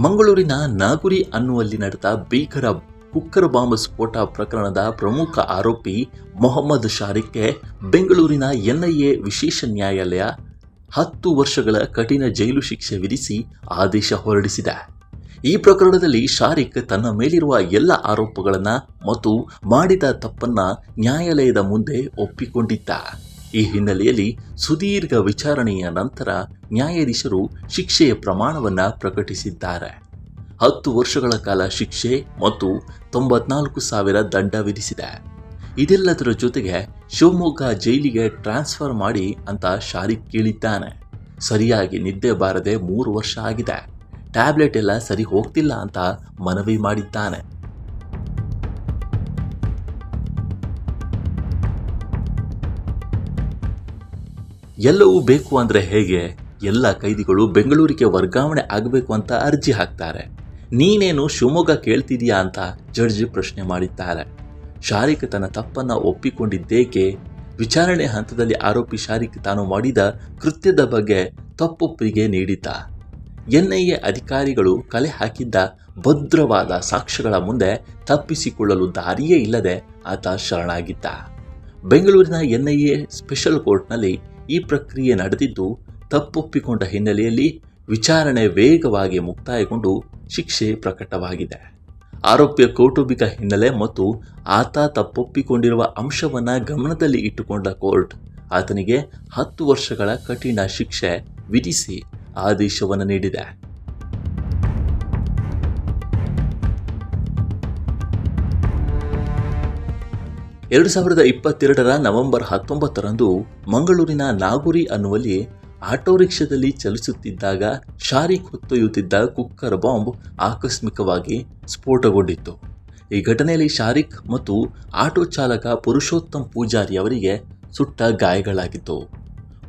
ಮಂಗಳೂರಿನ ನಾಗುರಿ ಅನ್ನುವಲ್ಲಿ ನಡೆದ ಭೀಕರ ಕುಕ್ಕರ್ ಬಾಂಬ್ ಸ್ಫೋಟ ಪ್ರಕರಣದ ಪ್ರಮುಖ ಆರೋಪಿ ಮೊಹಮ್ಮದ್ ಶಾರಿಕ್ಗೆ ಬೆಂಗಳೂರಿನ ಎನ್ಐಎ ವಿಶೇಷ ನ್ಯಾಯಾಲಯ 10 ವರ್ಷಗಳ ಕಠಿಣ ಜೈಲು ಶಿಕ್ಷೆ ವಿಧಿಸಿ ಆದೇಶ ಹೊರಡಿಸಿದೆ. ಈ ಪ್ರಕರಣದಲ್ಲಿ ಶಾರಿಕ್ ತನ್ನ ಮೇಲಿರುವ ಎಲ್ಲ ಆರೋಪಗಳನ್ನು ಮತ್ತು ಮಾಡಿದ ತಪ್ಪನ್ನ ನ್ಯಾಯಾಲಯದ ಮುಂದೆ ಒಪ್ಪಿಕೊಂಡಿದ್ದ. ಈ ಹಿನ್ನೆಲೆಯಲ್ಲಿ ಸುದೀರ್ಘ ವಿಚಾರಣೆಯ ನಂತರ ನ್ಯಾಯಾಧೀಶರು ಶಿಕ್ಷೆಯ ಪ್ರಮಾಣವನ್ನು ಪ್ರಕಟಿಸಿದ್ದಾರೆ. 10 ವರ್ಷಗಳ ಕಾಲ ಶಿಕ್ಷೆ ಮತ್ತು 94,000 ದಂಡ ವಿಧಿಸಿದೆ. ಇದೆಲ್ಲದರ ಜೊತೆಗೆ ಶಿವಮೊಗ್ಗ ಜೈಲಿಗೆ ಟ್ರಾನ್ಸ್ಫರ್ ಮಾಡಿ ಅಂತ ಶಾರಿಕ್ ಕೇಳಿದ್ದಾನೆ. ಸರಿಯಾಗಿ ನಿದ್ದೆ ಬಾರದೆ 3 ವರ್ಷ ಆಗಿದೆ. ಟ್ಯಾಬ್ಲೆಟ್ ಎಲ್ಲ ಸರಿ ಹೋಗ್ತಿಲ್ಲ ಅಂತ ಮನವಿ ಮಾಡಿದ್ದಾನೆ. ಎಲ್ಲವೂ ಬೇಕು ಅಂದರೆ ಹೇಗೆ? ಎಲ್ಲ ಕೈದಿಗಳು ಬೆಂಗಳೂರಿಗೆ ವರ್ಗಾವಣೆ ಆಗಬೇಕು ಅಂತ ಅರ್ಜಿ ಹಾಕ್ತಾರೆ. ನೀನೇನು ಶಿವಮೊಗ್ಗ ಕೇಳ್ತಿದೀಯಾ ಅಂತ ಜಡ್ಜ್ ಪ್ರಶ್ನೆ ಮಾಡಿದ್ದಾರೆ. ಶಾರಿಕ್ ತನ್ನ ತಪ್ಪನ್ನು ಒಪ್ಪಿಕೊಂಡಿದ್ದೇಕೆ? ವಿಚಾರಣೆ ಹಂತದಲ್ಲಿ ಆರೋಪಿ ಶಾರಿಕ್ ತಾನು ಮಾಡಿದ ಕೃತ್ಯದ ಬಗ್ಗೆ ತಪ್ಪೊಪ್ಪಿಗೆ ನೀಡಿದ್ದ. ಎನ್ಐಎ ಅಧಿಕಾರಿಗಳು ಕಲೆ ಹಾಕಿದ್ದ ಭದ್ರವಾದ ಸಾಕ್ಷ್ಯಗಳ ಮುಂದೆ ತಪ್ಪಿಸಿಕೊಳ್ಳಲು ದಾರಿಯೇ ಇಲ್ಲದೆ ಆತ ಶರಣಾಗಿದ್ದ. ಬೆಂಗಳೂರಿನ ಎನ್ಐಎ ಸ್ಪೆಷಲ್ ಕೋರ್ಟ್ನಲ್ಲಿ ಈ ಪ್ರಕ್ರಿಯೆ ನಡೆದಿದ್ದು, ತಪ್ಪೊಪ್ಪಿಕೊಂಡ ಹಿನ್ನೆಲೆಯಲ್ಲಿ ವಿಚಾರಣೆ ವೇಗವಾಗಿ ಮುಕ್ತಾಯಗೊಂಡು ಶಿಕ್ಷೆ ಪ್ರಕಟವಾಗಿದೆ. ಆರೋಪಿಯ ಕೌಟುಂಬಿಕ ಹಿನ್ನೆಲೆ ಮತ್ತು ಆತ ತಪ್ಪೊಪ್ಪಿಕೊಂಡಿರುವ ಅಂಶವನ್ನು ಗಮನದಲ್ಲಿ ಇಟ್ಟುಕೊಂಡ ಕೋರ್ಟ್ ಆತನಿಗೆ 10 ವರ್ಷಗಳ ಕಠಿಣ ಶಿಕ್ಷೆ ವಿಧಿಸಿ ಆದೇಶವನ್ನು ನೀಡಿದೆ. ಎರಡು 2022 ನವೆಂಬರ್ 19ರಂದು ಮಂಗಳೂರಿನ ನಾಗುರಿ ಅನ್ನುವಲ್ಲಿ ಆಟೋ ರಿಕ್ಷಾದಲ್ಲಿ ಚಲಿಸುತ್ತಿದ್ದಾಗ ಶಾರಿಕ್ ಹೊತ್ತೊಯ್ಯುತ್ತಿದ್ದ ಕುಕ್ಕರ್ ಬಾಂಬ್ ಆಕಸ್ಮಿಕವಾಗಿ ಸ್ಫೋಟಗೊಂಡಿತ್ತು. ಈ ಘಟನೆಯಲ್ಲಿ ಶಾರಿಕ್ ಮತ್ತು ಆಟೋ ಚಾಲಕ ಪುರುಷೋತ್ತಮ್ ಪೂಜಾರಿ ಅವರಿಗೆ ಸುಟ್ಟ ಗಾಯಗಳಾಗಿತ್ತು.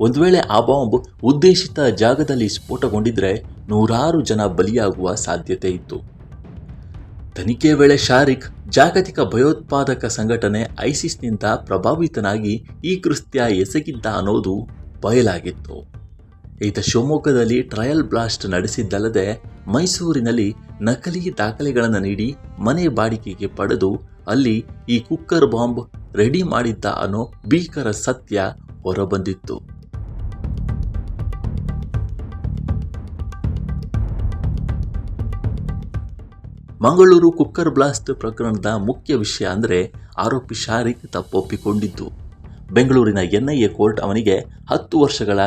ಒಂದು ವೇಳೆ ಆ ಬಾಂಬ್ ಉದ್ದೇಶಿತ ಜಾಗದಲ್ಲಿ ಸ್ಫೋಟಗೊಂಡಿದ್ರೆ 100 ಜನ ಬಲಿಯಾಗುವ ಸಾಧ್ಯತೆ ಇತ್ತು. ತನಿಖೆ ವೇಳೆ ಶಾರಿಕ್ ಜಾಗತಿಕ ಭಯೋತ್ಪಾದಕ ಸಂಘಟನೆ ಐಸಿಸ್ನಿಂದ ಪ್ರಭಾವಿತನಾಗಿ ಈ ಕೃತ್ಯ ಎಸಗಿದ್ದ ಅನ್ನೋದು ಬಯಲಾಗಿತ್ತು. ಈತ ಶಿವಮೊಗ್ಗದಲ್ಲಿ ಟ್ರಯಲ್ ಬ್ಲಾಸ್ಟ್ ನಡೆಸಿದ್ದಲ್ಲದೆ ಮೈಸೂರಿನಲ್ಲಿ ನಕಲಿ ದಾಖಲೆಗಳನ್ನು ನೀಡಿ ಮನೆ ಬಾಡಿಗೆಗೆ ಪಡೆದು ಅಲ್ಲಿ ಈ ಕುಕ್ಕರ್ ಬಾಂಬ್ ರೆಡಿ ಮಾಡಿದ್ದ ಅನ್ನೋ ಭೀಕರ ಸತ್ಯ ಹೊರಬಂದಿತ್ತು. ಮಂಗಳೂರು ಕುಕ್ಕರ್ ಬ್ಲಾಸ್ಟ್ ಪ್ರಕರಣದ ಮುಖ್ಯ ವಿಷಯ ಅಂದರೆ ಆರೋಪಿ ಶಾರಿಕ್ ತಪ್ಪೊಪ್ಪಿಕೊಂಡಿದ್ದು. ಬೆಂಗಳೂರಿನ ಎನ್ಐಎ ಕೋರ್ಟ್ ಅವನಿಗೆ 10 ವರ್ಷಗಳ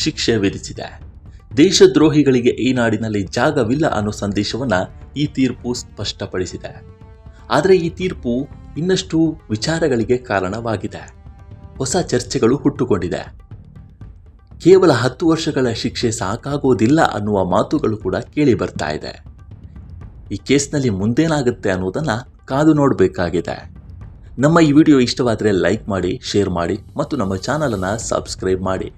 ಶಿಕ್ಷೆ ವಿಧಿಸಿದೆ. ದೇಶದ್ರೋಹಿಗಳಿಗೆ ಈ ನಾಡಿನಲ್ಲಿ ಜಾಗವಿಲ್ಲ ಅನ್ನೋ ಸಂದೇಶವನ್ನು ಈ ತೀರ್ಪು ಸ್ಪಷ್ಟಪಡಿಸಿದೆ. ಆದರೆ ಈ ತೀರ್ಪು ಇನ್ನಷ್ಟು ವಿಚಾರಗಳಿಗೆ ಕಾರಣವಾಗಿದೆ. ಹೊಸ ಚರ್ಚೆಗಳು ಹುಟ್ಟುಕೊಂಡಿದೆ. ಕೇವಲ 10 ವರ್ಷಗಳ ಶಿಕ್ಷೆ ಸಾಕಾಗೋದಿಲ್ಲ ಅನ್ನುವ ಮಾತುಗಳು ಕೂಡ ಕೇಳಿ ಬರ್ತಾ ಇದೆ. ಈ ಕೇಸ್ನಲ್ಲಿ ಮುಂದೇನಾಗುತ್ತೆ ಅನ್ನೋದನ್ನು ಕಾದು ನೋಡಬೇಕಾಗಿದೆ. ನಮ್ಮ ಈ ವಿಡಿಯೋ ಇಷ್ಟವಾದರೆ ಲೈಕ್ ಮಾಡಿ, ಶೇರ್ ಮಾಡಿ ಮತ್ತು ನಮ್ಮ ಚಾನಲನ್ನು ಸಬ್ಸ್ಕ್ರೈಬ್ ಮಾಡಿ.